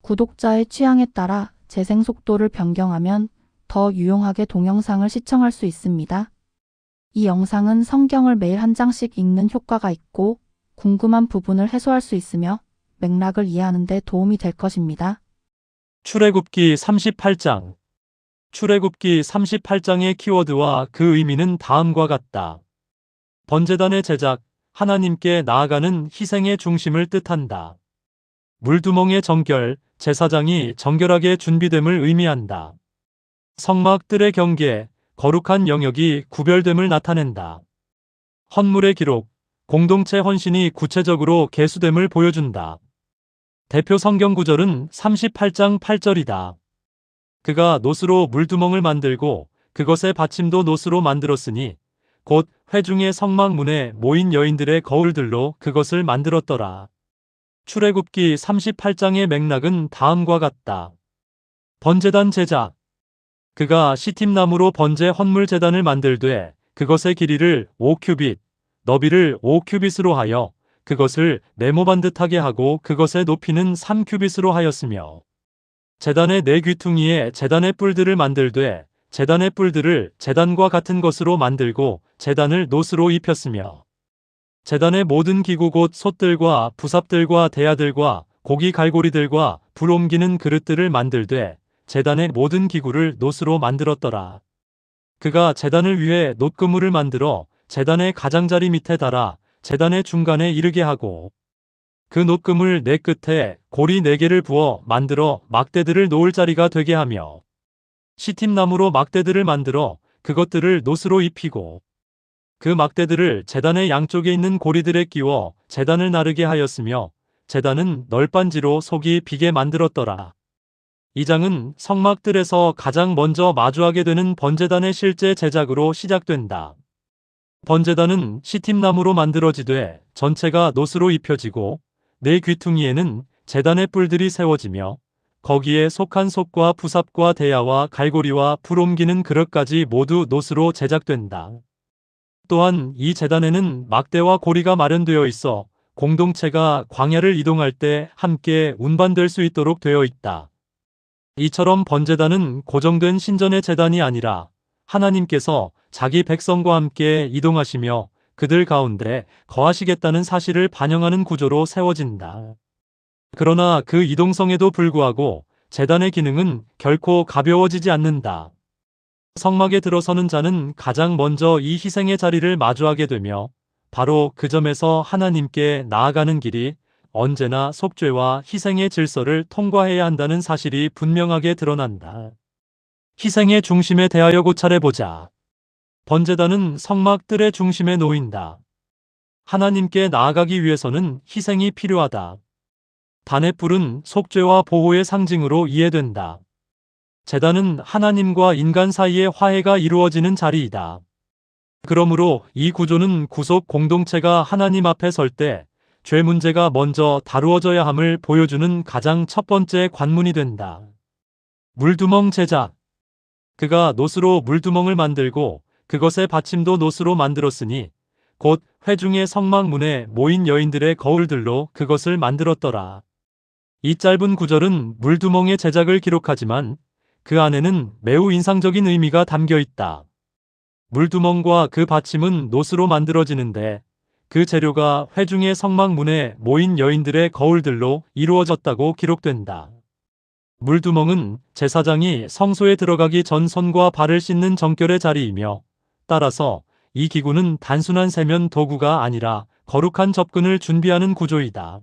구독자의 취향에 따라 재생 속도를 변경하면 더 유용하게 동영상을 시청할 수 있습니다. 이 영상은 성경을 매일 한 장씩 읽는 효과가 있고 궁금한 부분을 해소할 수 있으며 맥락을 이해하는 데 도움이 될 것입니다. 출애굽기 38장. 출애굽기 38장의 키워드와 그 의미는 다음과 같다. 번제단의 제작, 하나님께 나아가는 희생의 중심을 뜻한다. 물두멍의 정결, 제사장이 정결하게 준비됨을 의미한다. 성막 뜰의 경계, 거룩한 영역이 구별됨을 나타낸다. 헌물의 기록, 공동체 헌신이 구체적으로 계수됨을 보여준다. 대표 성경 구절은 38장 8절이다. 그가 놋으로 물두멍을 만들고 그것의 받침도 놋으로 만들었으니 곧 회중의 성막 문에 모인 여인들의 거울들로 그것을 만들었더라. 출애굽기 38장의 맥락은 다음과 같다. 번제단 제작. 그가 시팀나무로 번제 헌물 제단을 만들되 그것의 길이를 5큐빗, 너비를 5큐빗으로 하여 그것을 네모반듯하게 하고 그것의 높이는 3큐빗으로 하였으며 제단의 네 귀퉁이에 제단의 뿔들을 만들되 제단의 뿔들을 제단과 같은 것으로 만들고 제단을 놋으로 입혔으며 제단의 모든 기구 곧 솥들과 부삽들과 대야들과 고기 갈고리들과 불 옮기는 그릇들을 만들되 제단의 모든 기구를 놋으로 만들었더라. 그가 제단을 위해 놋그물을 만들어 제단의 가장자리 밑에 달아 제단의 중간에 이르게 하고 그 놋그물 네 끝에 고리 4개를 부어 만들어 막대들을 놓을 자리가 되게 하며 시팀나무로 막대들을 만들어 그것들을 놋으로 입히고 그 막대들을 제단의 양쪽에 있는 고리들에 끼워 제단을 나르게 하였으며 제단은 널빤지로 속이 비게 만들었더라. 이 장은 성막들에서 가장 먼저 마주하게 되는 번제단의 실제 제작으로 시작된다. 번제단은 시팀나무로 만들어지되 전체가 놋으로 입혀지고 네 귀퉁이에는 제단의 뿔들이 세워지며 거기에 속한 솥과 부삽과 대야와 갈고리와 불 옮기는 그릇까지 모두 놋으로 제작된다. 또한 이 제단에는 막대와 고리가 마련되어 있어 공동체가 광야를 이동할 때 함께 운반될 수 있도록 되어 있다. 이처럼 번제단은 고정된 신전의 제단이 아니라 하나님께서 자기 백성과 함께 이동하시며 그들 가운데 거하시겠다는 사실을 반영하는 구조로 세워진다. 그러나 그 이동성에도 불구하고 제단의 기능은 결코 가벼워지지 않는다. 성막에 들어서는 자는 가장 먼저 이 희생의 자리를 마주하게 되며 바로 그 점에서 하나님께 나아가는 길이 언제나 속죄와 희생의 질서를 통과해야 한다는 사실이 분명하게 드러난다. 희생의 중심에 대하여 고찰해보자. 번제단은 성막 뜰의 중심에 놓인다. 하나님께 나아가기 위해서는 희생이 필요하다. 단의 뿔은 속죄와 보호의 상징으로 이해된다. 제단은 하나님과 인간 사이의 화해가 이루어지는 자리이다. 그러므로 이 구조는 구속 공동체가 하나님 앞에 설 때 죄 문제가 먼저 다루어져야 함을 보여주는 가장 첫 번째 관문이 된다. 물두멍 제작. 그가 놋으로 물두멍을 만들고 그것의 받침도 놋으로 만들었으니 곧 회중의 성막 문에 모인 여인들의 거울들로 그것을 만들었더라. 이 짧은 구절은 물두멍의 제작을 기록하지만 그 안에는 매우 인상적인 의미가 담겨 있다. 물두멍과 그 받침은 놋으로 만들어지는데 그 재료가 회중의 성막 문에 모인 여인들의 거울들로 이루어졌다고 기록된다. 물두멍은 제사장이 성소에 들어가기 전 손과 발을 씻는 정결의 자리이며 따라서 이 기구는 단순한 세면 도구가 아니라 거룩한 접근을 준비하는 구조이다.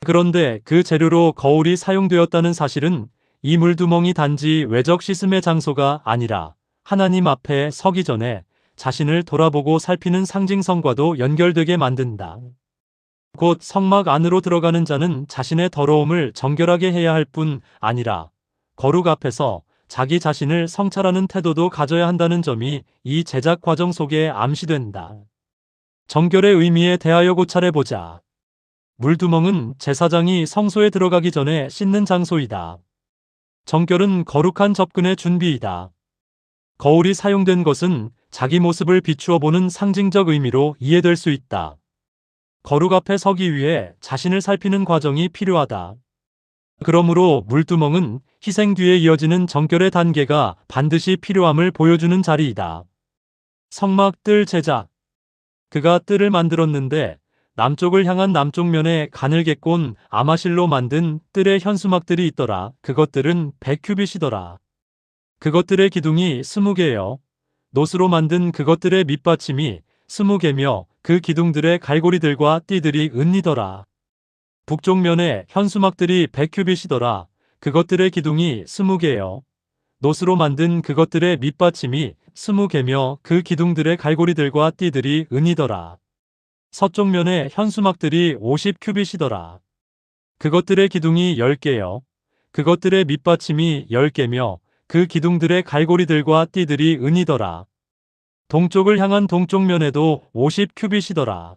그런데 그 재료로 거울이 사용되었다는 사실은 이 물두멍이 단지 외적 씻음의 장소가 아니라 하나님 앞에 서기 전에 자신을 돌아보고 살피는 상징성과도 연결되게 만든다. 곧 성막 안으로 들어가는 자는 자신의 더러움을 정결하게 해야 할 뿐 아니라 거룩 앞에서 자기 자신을 성찰하는 태도도 가져야 한다는 점이 이 제작 과정 속에 암시된다. 정결의 의미에 대하여 고찰해보자. 물두멍은 제사장이 성소에 들어가기 전에 씻는 장소이다. 정결은 거룩한 접근의 준비이다. 거울이 사용된 것은 자기 모습을 비추어 보는 상징적 의미로 이해될 수 있다. 거룩 앞에 서기 위해 자신을 살피는 과정이 필요하다. 그러므로 물두멍은 희생 뒤에 이어지는 정결의 단계가 반드시 필요함을 보여주는 자리이다. 성막 뜰 제작. 그가 뜰을 만들었는데 남쪽을 향한 남쪽 면에 가늘게 꼰 아마실로 만든 뜰의 현수막들이 있더라. 그것들은 100큐빗이더라. 그것들의 기둥이 20개여. 노스로 만든 그것들의 밑받침이 20개며 그 기둥들의 갈고리들과 띠들이 은이더라. 북쪽 면에 현수막들이 100큐빗이더라. 그것들의 기둥이 20개여. 노스로 만든 그것들의 밑받침이 20개며 그 기둥들의 갈고리들과 띠들이 은이더라. 서쪽 면에 현수막들이 50큐빗이더라. 그것들의 기둥이 10개여. 그것들의 밑받침이 10개며 그 기둥들의 갈고리들과 띠들이 은이더라. 동쪽을 향한 동쪽 면에도 50큐빗이더라.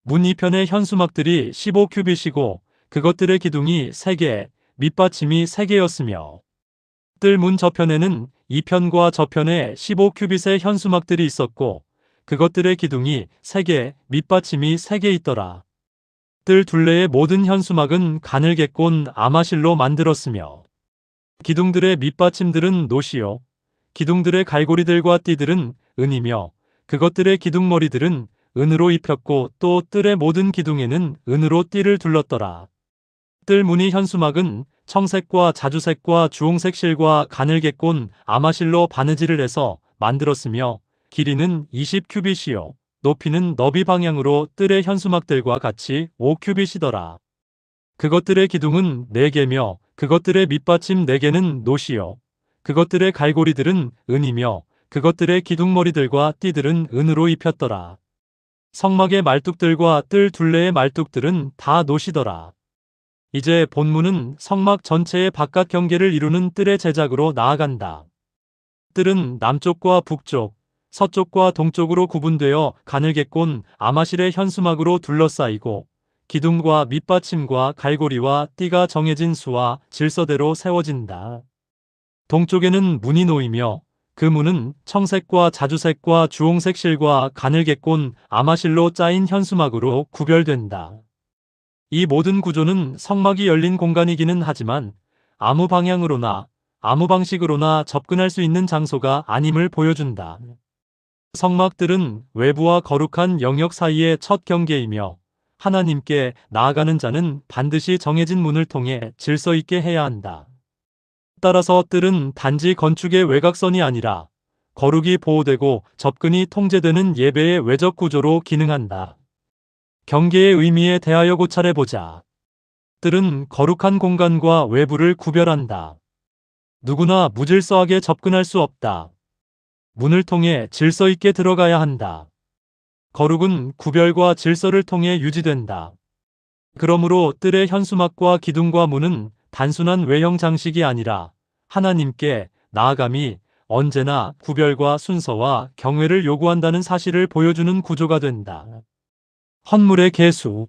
문 이편의 현수막들이 15큐빗이고 그것들의 기둥이 3개, 밑받침이 3개였으며 뜰 문 저편에는 이편과 저편에 15큐빗의 현수막들이 있었고 그것들의 기둥이 3개, 밑받침이 3개 있더라. 뜰 둘레의 모든 현수막은 가늘게 꼰 아마실로 만들었으며 기둥들의 밑받침들은 노시요 기둥들의 갈고리들과 띠들은 은이며 그것들의 기둥머리들은 은으로 입혔고 또 뜰의 모든 기둥에는 은으로 띠를 둘렀더라. 뜰 무늬 현수막은 청색과 자주색과 주홍색 실과 가늘게 꼰 아마실로 바느질을 해서 만들었으며 길이는 20큐빗이요 높이는 너비 방향으로 뜰의 현수막들과 같이 5큐빗이더라. 그것들의 기둥은 4개며 그것들의 밑받침 4개는 노시요 그것들의 갈고리들은 은이며 그것들의 기둥머리들과 띠들은 은으로 입혔더라. 성막의 말뚝들과 뜰 둘레의 말뚝들은 다 노시더라. 이제 본문은 성막 전체의 바깥 경계를 이루는 뜰의 제작으로 나아간다. 뜰은 남쪽과 북쪽, 서쪽과 동쪽으로 구분되어 가늘게 꼰 아마실의 현수막으로 둘러싸이고 기둥과 밑받침과 갈고리와 띠가 정해진 수와 질서대로 세워진다. 동쪽에는 문이 놓이며 그 문은 청색과 자주색과 주홍색 실과 가늘게 꼰 아마실로 짜인 현수막으로 구별된다. 이 모든 구조는 성막이 열린 공간이기는 하지만 아무 방향으로나 아무 방식으로나 접근할 수 있는 장소가 아님을 보여준다. 성막들은 외부와 거룩한 영역 사이의 첫 경계이며 하나님께 나아가는 자는 반드시 정해진 문을 통해 질서 있게 해야 한다. 따라서 뜰은 단지 건축의 외곽선이 아니라 거룩이 보호되고 접근이 통제되는 예배의 외적 구조로 기능한다. 경계의 의미에 대하여 고찰해 보자. 뜰은 거룩한 공간과 외부를 구별한다. 누구나 무질서하게 접근할 수 없다. 문을 통해 질서 있게 들어가야 한다. 거룩은 구별과 질서를 통해 유지된다. 그러므로 뜰의 현수막과 기둥과 문은 단순한 외형 장식이 아니라 하나님께 나아감이 언제나 구별과 순서와 경외를 요구한다는 사실을 보여주는 구조가 된다. 헌물의 계수.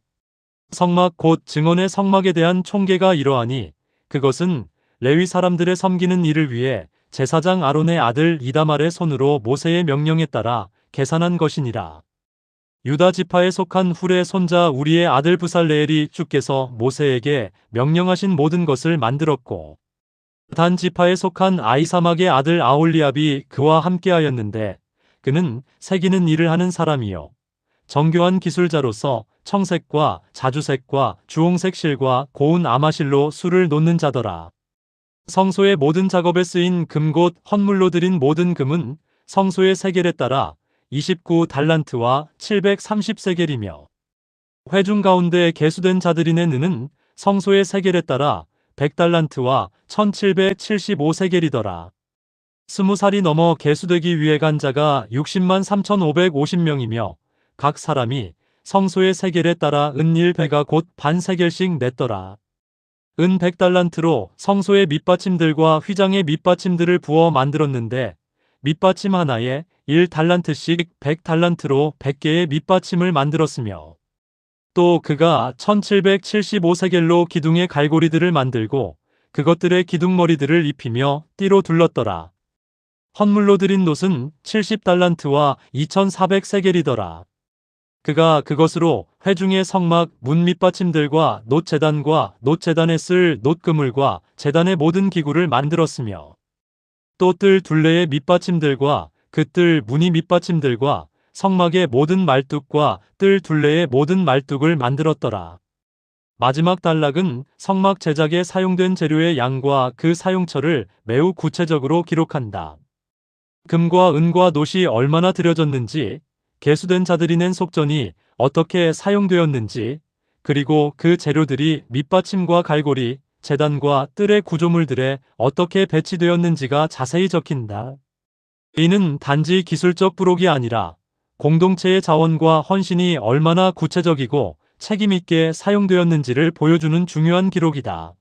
성막 곧 증언의 성막에 대한 총계가 이러하니 그것은 레위 사람들의 섬기는 일을 위해 제사장 아론의 아들 이다말의 손으로 모세의 명령에 따라 계산한 것이니라. 유다 지파에 속한 훌의 손자 우리의 아들 부살레엘이 주께서 모세에게 명령하신 모든 것을 만들었고 단 지파에 속한 아이사막의 아들 아홀리압이 그와 함께하였는데 그는 새기는 일을 하는 사람이요 정교한 기술자로서 청색과 자주색과 주홍색 실과 고운 아마실로 술을 놓는 자더라. 성소의 모든 작업에 쓰인 금 곧 헌물로 드린 모든 금은 성소의 세겔에 따라 29달란트와 730세겔이며 회중 가운데 계수된 자들이 낸 은은 성소의 세겔에 따라 100달란트와 1775세겔이더라. 20살이 넘어 계수되기 위해 간 자가 60만 3550명이며 각 사람이 성소의 세겔에 따라 은 1배가 곧 반 세겔씩 냈더라. 은 100달란트로 성소의 밑받침들과 휘장의 밑받침들을 부어 만들었는데 밑받침 하나에 1달란트씩 100달란트로 100개의 밑받침을 만들었으며 또 그가 1775세겔로 기둥의 갈고리들을 만들고 그것들의 기둥머리들을 입히며 띠로 둘렀더라. 헌물로 드린 놋은 70달란트와 2400세겔이더라. 그가 그것으로 회중의 성막 문 밑받침들과 놋제단과 놋제단에 쓸 놋그물과 제단의 모든 기구를 만들었으며 또 뜰 둘레의 밑받침들과 그 뜰 무늬 밑받침들과 성막의 모든 말뚝과 뜰 둘레의 모든 말뚝을 만들었더라. 마지막 단락은 성막 제작에 사용된 재료의 양과 그 사용처를 매우 구체적으로 기록한다. 금과 은과 놋이 얼마나 들여졌는지, 계수된 자들이 낸 속전이 어떻게 사용되었는지, 그리고 그 재료들이 밑받침과 갈고리, 제단과 뜰의 구조물들에 어떻게 배치되었는지가 자세히 적힌다. 이는 단지 기술적 부록이 아니라 공동체의 자원과 헌신이 얼마나 구체적이고 책임있게 사용되었는지를 보여주는 중요한 기록이다.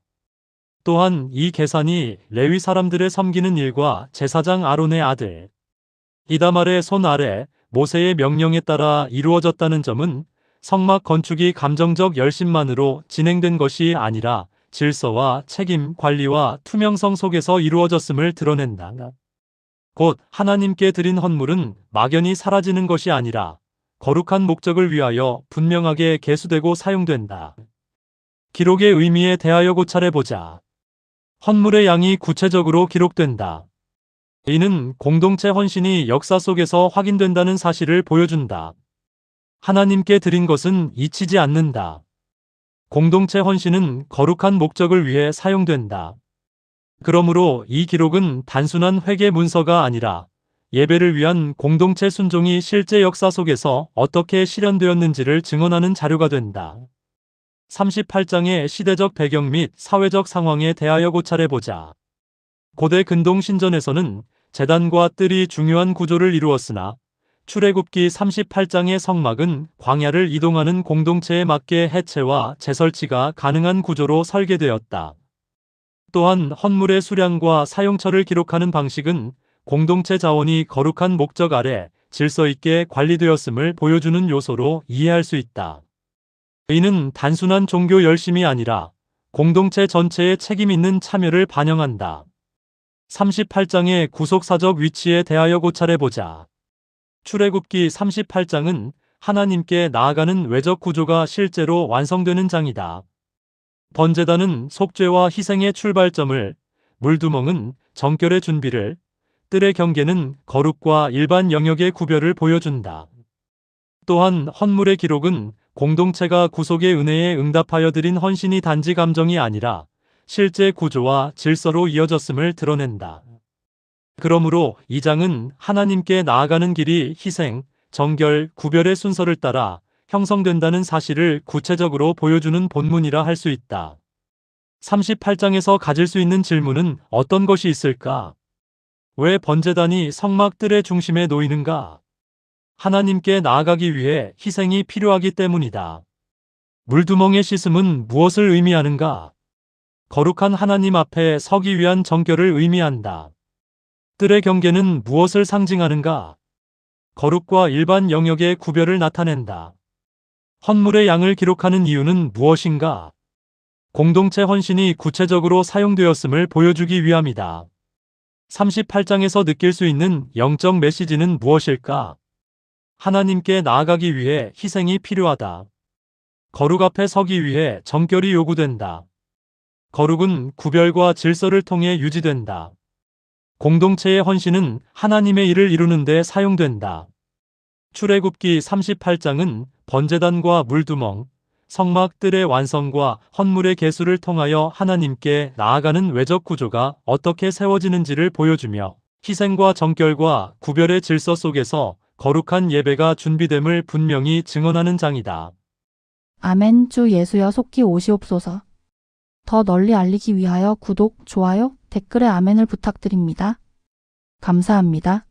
또한 이 계산이 레위 사람들의 섬기는 일과 제사장 아론의 아들 이다말의 손 아래 모세의 명령에 따라 이루어졌다는 점은 성막 건축이 감정적 열심만으로 진행된 것이 아니라 질서와 책임, 관리와 투명성 속에서 이루어졌음을 드러낸다. 곧 하나님께 드린 헌물은 막연히 사라지는 것이 아니라 거룩한 목적을 위하여 분명하게 계수되고 사용된다. 기록의 의미에 대하여 고찰해 보자. 헌물의 양이 구체적으로 기록된다. 이는 공동체 헌신이 역사 속에서 확인된다는 사실을 보여준다. 하나님께 드린 것은 잊히지 않는다. 공동체 헌신은 거룩한 목적을 위해 사용된다. 그러므로 이 기록은 단순한 회계 문서가 아니라 예배를 위한 공동체 순종이 실제 역사 속에서 어떻게 실현되었는지를 증언하는 자료가 된다. 38장의 시대적 배경 및 사회적 상황에 대하여 고찰해보자. 고대 근동 신전에서는 제단과 뜰이 중요한 구조를 이루었으나 출애굽기 38장의 성막은 광야를 이동하는 공동체에 맞게 해체와 재설치가 가능한 구조로 설계되었다. 또한 헌물의 수량과 사용처를 기록하는 방식은 공동체 자원이 거룩한 목적 아래 질서 있게 관리되었음을 보여주는 요소로 이해할 수 있다. 이는 단순한 종교 열심이 아니라 공동체 전체의 책임 있는 참여를 반영한다. 38장의 구속사적 위치에 대하여 고찰해보자. 출애굽기 38장은 하나님께 나아가는 외적 구조가 실제로 완성되는 장이다. 번제단은 속죄와 희생의 출발점을, 물두멍은 정결의 준비를, 뜰의 경계는 거룩과 일반 영역의 구별을 보여준다. 또한 헌물의 기록은 공동체가 구속의 은혜에 응답하여 드린 헌신이 단지 감정이 아니라 실제 구조와 질서로 이어졌음을 드러낸다. 그러므로 이 장은 하나님께 나아가는 길이 희생, 정결, 구별의 순서를 따라 형성된다는 사실을 구체적으로 보여주는 본문이라 할 수 있다. 38장에서 가질 수 있는 질문은 어떤 것이 있을까? 왜 번제단이 성막 뜰의 중심에 놓이는가? 하나님께 나아가기 위해 희생이 필요하기 때문이다. 물두멍의 씻음은 무엇을 의미하는가? 거룩한 하나님 앞에 서기 위한 정결을 의미한다. 뜰의 경계는 무엇을 상징하는가? 거룩과 일반 영역의 구별을 나타낸다. 헌물의 양을 기록하는 이유는 무엇인가? 공동체 헌신이 구체적으로 사용되었음을 보여주기 위함이다. 38장에서 느낄 수 있는 영적 메시지는 무엇일까? 하나님께 나아가기 위해 희생이 필요하다. 거룩 앞에 서기 위해 정결이 요구된다. 거룩은 구별과 질서를 통해 유지된다. 공동체의 헌신은 하나님의 일을 이루는 데 사용된다. 출애굽기 38장은 번제단과 물두멍, 성막 뜰의 완성과 헌물의 계수를 통하여 하나님께 나아가는 외적 구조가 어떻게 세워지는지를 보여주며 희생과 정결과 구별의 질서 속에서 거룩한 예배가 준비됨을 분명히 증언하는 장이다. 아멘. 주 예수여 속히 오시옵소서. 더 널리 알리기 위하여 구독, 좋아요, 댓글에 아멘을 부탁드립니다. 감사합니다.